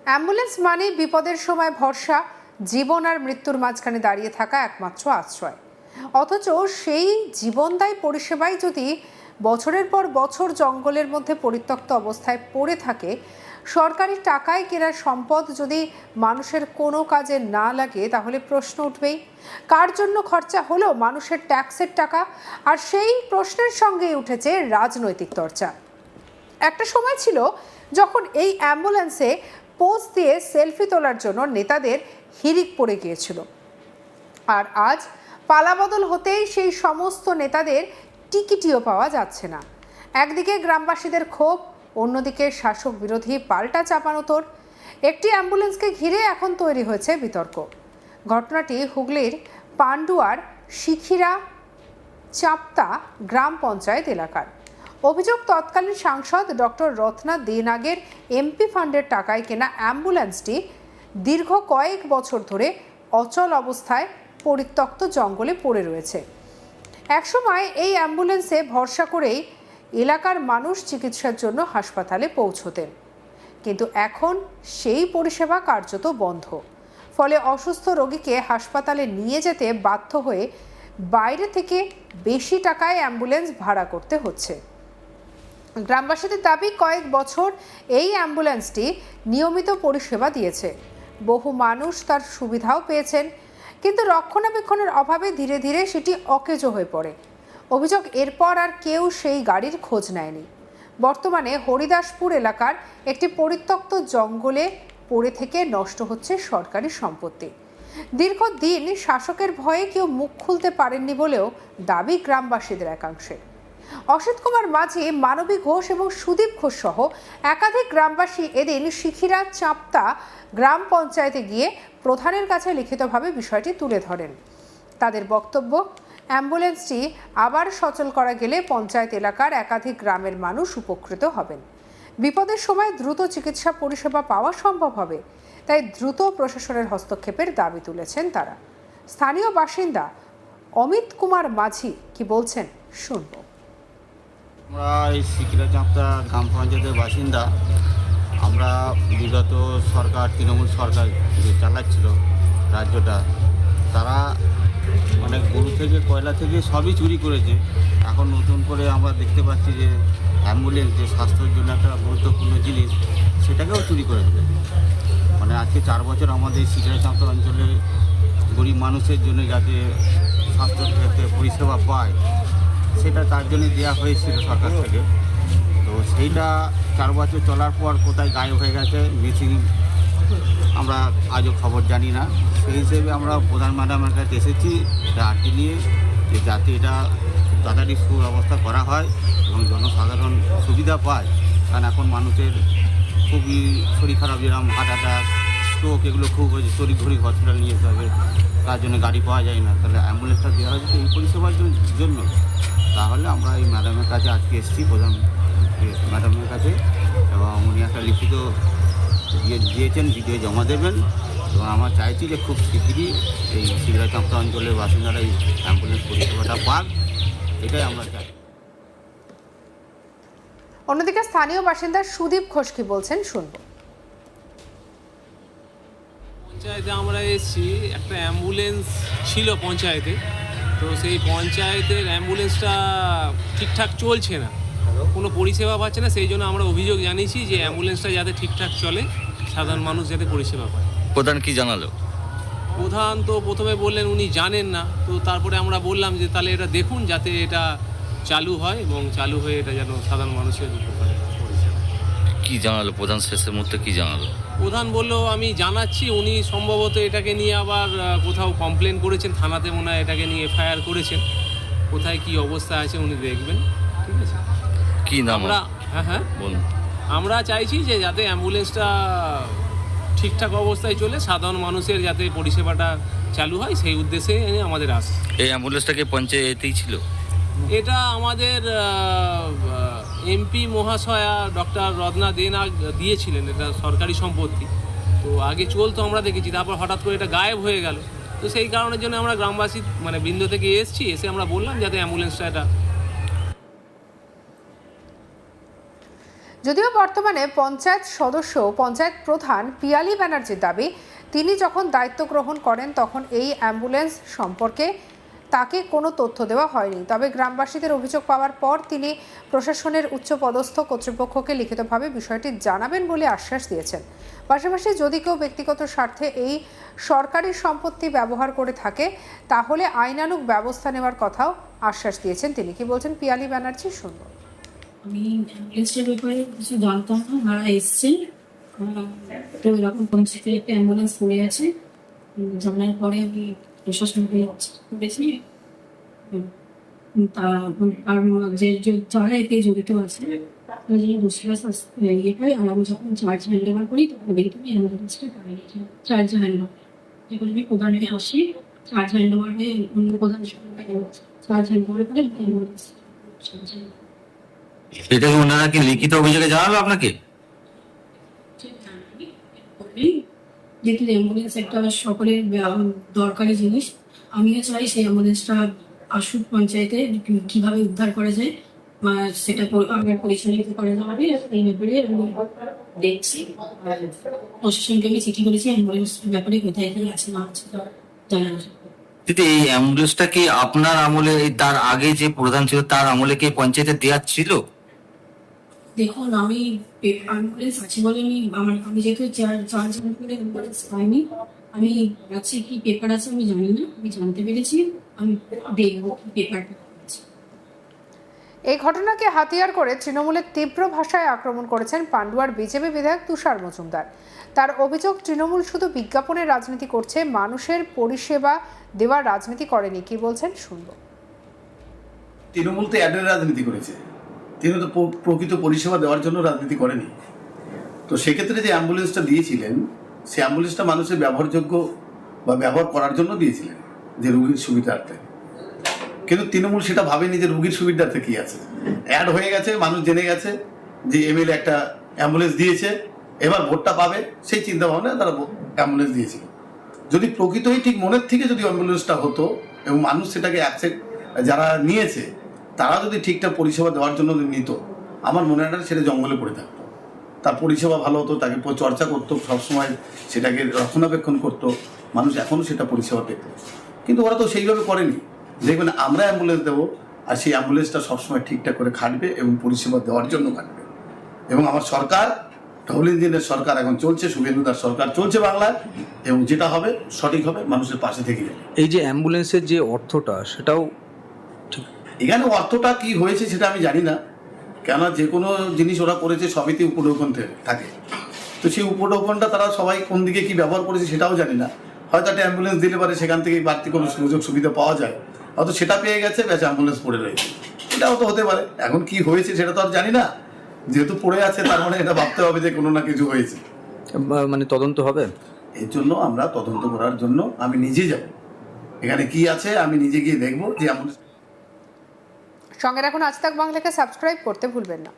Ambulance মানে বিপদের সময় ভরসা, জীবন আর মৃত্যুর মাঝখানে দাঁড়িয়ে থাকা একমাত্র আশ্রয়। অথচ সেই জীবনদায়ী পরিষেবাই যদি বছরের পর বছর জঙ্গলের মধ্যে পরিত্যক্ত অবস্থায় পড়ে থাকে, সরকারি টাকায় কেনা সম্পদ যদি মানুষের কোনো কাজে না লাগে, তাহলে প্রশ্ন উঠবেই কার জন্য খরচা হলো মানুষের ট্যাক্সের টাকা। আর সেই প্রশ্নের সঙ্গেই উঠেছে রাজনৈতিক চর্চা। একটা সময় ছিল যখন এই অ্যাম্বুলেন্সে পোজ দিয়ে সেলফি তোলার জন্য নেতাদের হিড়িক পড়ে গিয়েছিল, আর আজ পালাবদল হতেই সেই সমস্ত নেতাদের টিকিটিও পাওয়া যাচ্ছে না। একদিকে গ্রামবাসীদের ক্ষোভ, অন্যদিকে শাসক বিরোধী পাল্টা চাপানোতর। একটি অ্যাম্বুলেন্সকে ঘিরে এখন তৈরি হয়েছে বিতর্ক। ঘটনাটি হুগলির পান্ডুয়ার শিখিরা চাপতা গ্রাম পঞ্চায়েত এলাকার। অভিযোগ, তৎকালীন সাংসদ ডক্টর রত্না দে নাগের এমপি ফান্ডের টাকায় কেনা অ্যাম্বুলেন্সটি দীর্ঘ কয়েক বছর ধরে অচল অবস্থায় পরিত্যক্ত জঙ্গলে পড়ে রয়েছে। একসময় এই অ্যাম্বুলেন্সে ভরসা করেই এলাকার মানুষ চিকিৎসার জন্য হাসপাতালে পৌঁছতেন, কিন্তু এখন সেই পরিষেবা কার্যত বন্ধ। ফলে অসুস্থ রোগীকে হাসপাতালে নিয়ে যেতে বাধ্য হয়ে বাইরে থেকে বেশি টাকায় অ্যাম্বুলেন্স ভাড়া করতে হচ্ছে। গ্রামবাসীদের দাবি, কয়েক বছর এই অ্যাম্বুলেন্সটি নিয়মিত পরিষেবা দিয়েছে, বহু মানুষ তার সুবিধাও পেয়েছেন, কিন্তু রক্ষণাবেক্ষণের অভাবে ধীরে ধীরে সেটি অকেজো হয়ে পড়ে। অভিযোগ, এরপর আর কেউ সেই গাড়ির খোঁজ নেয়নি। বর্তমানে হরিদাসপুর এলাকার একটি পরিত্যক্ত জঙ্গলে পড়ে থেকে নষ্ট হচ্ছে সরকারি সম্পত্তি। দীর্ঘদিন শাসকের ভয়ে কেউ মুখ খুলতে পারেননি বলেও দাবি গ্রামবাসীদের একাংশের। অসিত কুমার মাঝি, মানবী ঘোষ এবং সুদীপ ঘোষ সহ একাধিক গ্রামবাসী এদিন শিখিরা চাপতা গ্রাম পঞ্চায়েতে গিয়ে প্রধানের কাছে লিখিতভাবে বিষয়টি তুলে ধরেন। তাদের বক্তব্য, অ্যাম্বুলেন্সটি আবার সচল করা গেলে পঞ্চায়েত এলাকার একাধিক গ্রামের মানুষ উপকৃত হবেন। বিপদের সময় দ্রুত চিকিৎসা পরিষেবা পাওয়া সম্ভব হবে, তাই দ্রুত প্রশাসনের হস্তক্ষেপের দাবি তুলেছেন তারা। স্থানীয় বাসিন্দা অমিত কুমার মাঝি কি বলছেন শুনব। আমরা এই শিখিরা চাপতা গ্রাম পঞ্চায়েতের বাসিন্দা। আমরা বিগত সরকার, তৃণমূল সরকার যে চালাচ্ছিল রাজ্যটা, তারা মানে গরু থেকে কয়লা থেকে সবই চুরি করেছে। এখন নতুন করে আমরা দেখতে পাচ্ছি যে অ্যাম্বুলেন্স, যে স্বাস্থ্যের জন্য একটা গুরুত্বপূর্ণ জিনিস, সেটাকেও চুরি করে দিয়েছে। মানে আজকে 4 বছর আমাদের শিখিরা চাপতা অঞ্চলে গরিব মানুষের জন্য যাতে স্বাস্থ্য ক্ষেত্রে পরিষেবা পায়, সেটা তার জন্য দেওয়া হয়েছিল সরকার থেকে। তো সেইটা 4 বছর চলার পর কোথায় গায়েব হয়ে গেছে, মিসিং, আমরা আজও খবর জানি না। সেই হিসেবে আমরা প্রধান ম্যাডামের কাছে এসেছি আর্জি নিয়ে, যে যাতে এটা তাড়াতাড়ি সুব্যবস্থা করা হয় এবং জনসাধারণ সুবিধা পায়। কারণ এখন মানুষের খুবই শরীর খারাপ, যেরকম হার্ট অ্যাটাক, স্ট্রোক, এগুলো খুব হয়েছে, তড়িঘড়ি হসপিটাল নিয়ে যেতে হবে, তার জন্য গাড়ি পাওয়া যায় না। তাহলে অ্যাম্বুলেন্সটা দেওয়া হয়েছে এই পরিষেবার জন্য। তাহলে আমরা এই ম্যাডামের কাছে আজকে এসেছি, প্রধান ম্যাডামের কাছে, এবং উনি একটা লিখিত দিয়েছেন, ভিডিও জমা দেবেন। এবং আমরা চাইছি যে খুব শিগগিরই এই শিখিরা চাপতা অঞ্চলের বাসিন্দারা এই অ্যাম্বুলেন্স পরিষেবাটা পাক, এটাই আমরা চাই। অন্যদিকে স্থানীয় বাসিন্দা সুদীপ ঘোষ কি বলছেন শুনব। পঞ্চায়েতে আমরা এসেছি, একটা অ্যাম্বুলেন্স ছিল পঞ্চায়েতে, তো সেই পঞ্চায়েতের অ্যাম্বুলেন্সটা ঠিকঠাক চলছে না, কোনো পরিষেবা পাচ্ছে না। সেই জন্য আমরা অভিযোগ জানিয়েছি যে অ্যাম্বুলেন্সটা যাতে ঠিকঠাক চলে, সাধারণ মানুষ যাতে পরিষেবা পায়। প্রধান কি জানালো? প্রধান তো প্রথমে বললেন উনি জানেন না, তো তারপরে আমরা বললাম যে তাহলে এটা দেখুন যাতে এটা চালু হয়, এবং চালু হয়ে এটা যেন সাধারণ মানুষের উপকারে পরিষেবা। কি জানালো প্রধান শেষের মুহূর্তে, কি জানালো? প্রধান বলল আমি জানাচ্ছি, উনি সম্ভবত এটাকে নিয়ে আবার কোথাও কমপ্লেন করেছেন, থানাতে মনে হয় এটাকে নিয়ে এফআইআর করেছেন। কোথায় কি অবস্থা আছে উনি দেখবেন, ঠিক আছে? কি নাম? আমরা হ্যাঁ বলুন। আমরা চাইছি যে যাতে অ্যাম্বুলেন্সটা ঠিকঠাক অবস্থায় চলে, সাধারণ মানুষের যাতে পরিষেবাটা চালু হয়, সেই উদ্দেশ্যে আমাদের আস। এই অ্যাম্বুলেন্সটাকে পঞ্চায়েতেই ছিল? এটা আমাদের এমপি মহাশয়া ডক্টর রত্না দে নাগ দিয়েছিলেন, এটা সরকারি সম্পত্তি। তো আগে চলতো, আমরা দেখেছি, তারপর হঠাৎ করে এটা গায়েব হয়ে গেল। তো সেই কারণের জন্য আমরা গ্রামবাসী মানে বৃন্দ থেকে এসে আমরা বললাম যাতে অ্যাম্বুলেন্সটা এটা। যদিও বর্তমানে পঞ্চায়েত সদস্য পঞ্চায়েত প্রধান পিয়ালি ব্যানার্জির দাবি, তিনি যখন দায়িত্ব গ্রহণ করেন তখন এই অ্যাম্বুলেন্স সম্পর্কে তাকে কোনো তথ্য দেওয়া হয়নি। তবে গ্রামবাসীদের অভিযোগ পাওয়ার পর তিনি প্রশাসনের উচ্চপদস্থ কর্তৃপক্ষকে লিখিতভাবে বিষয়টি জানাবেন বলে আশ্বাস দিয়েছেন। পাশাপাশি যদি কেউ ব্যক্তিগত স্বার্থে এই সরকারি সম্পত্তি ব্যবহার করে থাকে তাহলে আইনানুগ ব্যবস্থা নেওয়ার কথাও আশ্বাস দিয়েছেন তিনি। কি বলছেন পিয়ালি ব্যানার্জি, শুনব। আমি অ্যাম্বুলেন্সের ব্যাপারে কিছু জানতাম না, ওনারা এসছেন, তো এরকম পঞ্চায়েতে একটা অ্যাম্বুলেন্স পড়ে আছে। জানার পরে আমি প্রশাসনকে করেছি, আর যারা এতে জড়িত আছে তারা যেন দোষীরা ইয়ে পায়। আর আমি যখন চার্জ হ্যান্ড ওভার করি তখন দেখি আমি অ্যাম্বুলেন্সটা পাই, চার্জ হ্যান্ড ওভার যখন আমি প্রধানকে আসি, চার্জ হ্যান্ড ওভার হয়ে অন্য প্রধান চার্জ হ্যান্ড ওভার করে অ্যাম্বুলেন্স এটা কি ওনারা কি লিখিত অভিযোগে জানালো আপনাকে? যেহেতু অ্যাম্বুলেন্স একটা সকলের দরকারি জিনিস, আমিও চাই সেই অ্যাম্বুলেন্সটা আসুক পঞ্চায়েতে, কিভাবে উদ্ধার করা যায় বা সেটা আমার পরিচালিত করা যাবে এই ব্যাপারে আমি দেখছি। আর প্রশাসনকে আমি চিঠি করেছি অ্যাম্বুলেন্স ব্যাপারে কোথায় কি আছে না আছে জানানো যাবে। দিদি, এই অ্যাম্বুলেন্সটা কি আপনার আমলে, তার আগে যে প্রধান ছিল তার আমলে কি পঞ্চায়েতে দেওয়া ছিল? দেখুন, আমি অ্যাম্বুলেন্স আছে বলে আমি যেহেতু চার্জ করে অ্যাম্বুলেন্স পাইনি, আমি আছে কি পেপার আছে আমি জানি না, আমি জানতে পেরেছি, আমি দেখবো কি পেপারটা আছে। এই ঘটনাকে হাতিয়ার করে তৃণমূলের তীব্র ভাষায় আক্রমণ করেছেন পান্ডুয়ার বিজেপি বিধায়ক তুষার মজুমদার। তার অভিযোগ, তৃণমূল শুধু বিজ্ঞাপনের রাজনীতি করছে, মানুষের পরিষেবা দেওয়ার রাজনীতি করেনি। কি বলছেন, শুনবো। তৃণমূল তো অ্যাডের রাজনীতি করেছে, তিনি তো প্রকৃত পরিষেবা দেওয়ার জন্য রাজনীতি করেনি। তো সেক্ষেত্রে যে অ্যাম্বুলেন্সটা দিয়েছিলেন, সেই অ্যাম্বুলেন্সটা মানুষের ব্যবহারযোগ্য বা ব্যবহার করার জন্য দিয়েছিলেন, যে রুগীর সুবিধার্থে। কিন্তু তৃণমূল সেটা ভাবেনি যে রুগীর সুবিধার্থে কী আছে। অ্যাড হয়ে গেছে, মানুষ জেনে গেছে যে এমএলএ একটা অ্যাম্বুলেন্স দিয়েছে, এবার ভোটটা পাবে, সেই চিন্তা ভাবনায় তারা অ্যাম্বুলেন্স দিয়েছিল। যদি প্রকৃতই ঠিক মনের থেকে যদি অ্যাম্বুলেন্সটা হতো এবং মানুষ সেটাকে অ্যাকসেপ্ট, যারা নিয়েছে তারা যদি ঠিকঠাক পরিষেবা দেওয়ার জন্য নিত, আমার মনে হয় না সেটা জঙ্গলে পড়ে থাকতো। তার পরিষেবা ভালো হতো, তাকে চর্চা করতো, সবসময় সেটাকে রক্ষণাবেক্ষণ করতো, মানুষ এখনও সেটা পরিষেবা পেত। কিন্তু ওরা তো সেইভাবে করেনি। দেখবেন আমরা অ্যাম্বুলেন্স দেবো, আর সেই অ্যাম্বুলেন্সটা সবসময় ঠিকঠাক করে খাটবে এবং পরিষেবা দেওয়ার জন্য খাটবে। এবং আমার সরকার, ডবল ইঞ্জিনের সরকার এখন চলছে, শুভেন্দুদার সরকার চলছে বাংলায়, এবং যেটা হবে সঠিক হবে, মানুষের পাশে থেকে যাবে। এই যে অ্যাম্বুলেন্সের যে অর্থটা, সেটাও এখানে অর্থটা কি হয়েছে সেটা আমি জানি না, কেননা যে কোনো জিনিস ওরা করেছে সবইতে উপঢৌকন থাকে। তো সেই উপঢৌকনটা তারা সবাই কোন দিকে কি ব্যবহার করেছে সেটাও জানি না। হয়তো একটা অ্যাম্বুলেন্স দিলে পারে সেখান থেকে বাড়তি কোনো সুযোগ সুবিধা পাওয়া যায়, হয়তো সেটা পেয়ে গেছে, ব্যাস অ্যাম্বুলেন্স পড়ে রয়েছে, এটাও তো হতে পারে। এখন কি হয়েছে সেটা তো আর জানি না, যেহেতু পড়ে আছে তার মানে এটা ভাবতে হবে যে কোনো না কিছু হয়েছে। মানে তদন্ত হবে, এর জন্য আমরা তদন্ত করার জন্য আমি নিজে যাব, এখানে কি আছে আমি নিজে গিয়ে দেখবো যে অ্যাম্বুলেন্স। সঙ্গে রাখুন আজ তাক বাংলাকে সাবস্ক্রাইব করতে ভুলবেন না।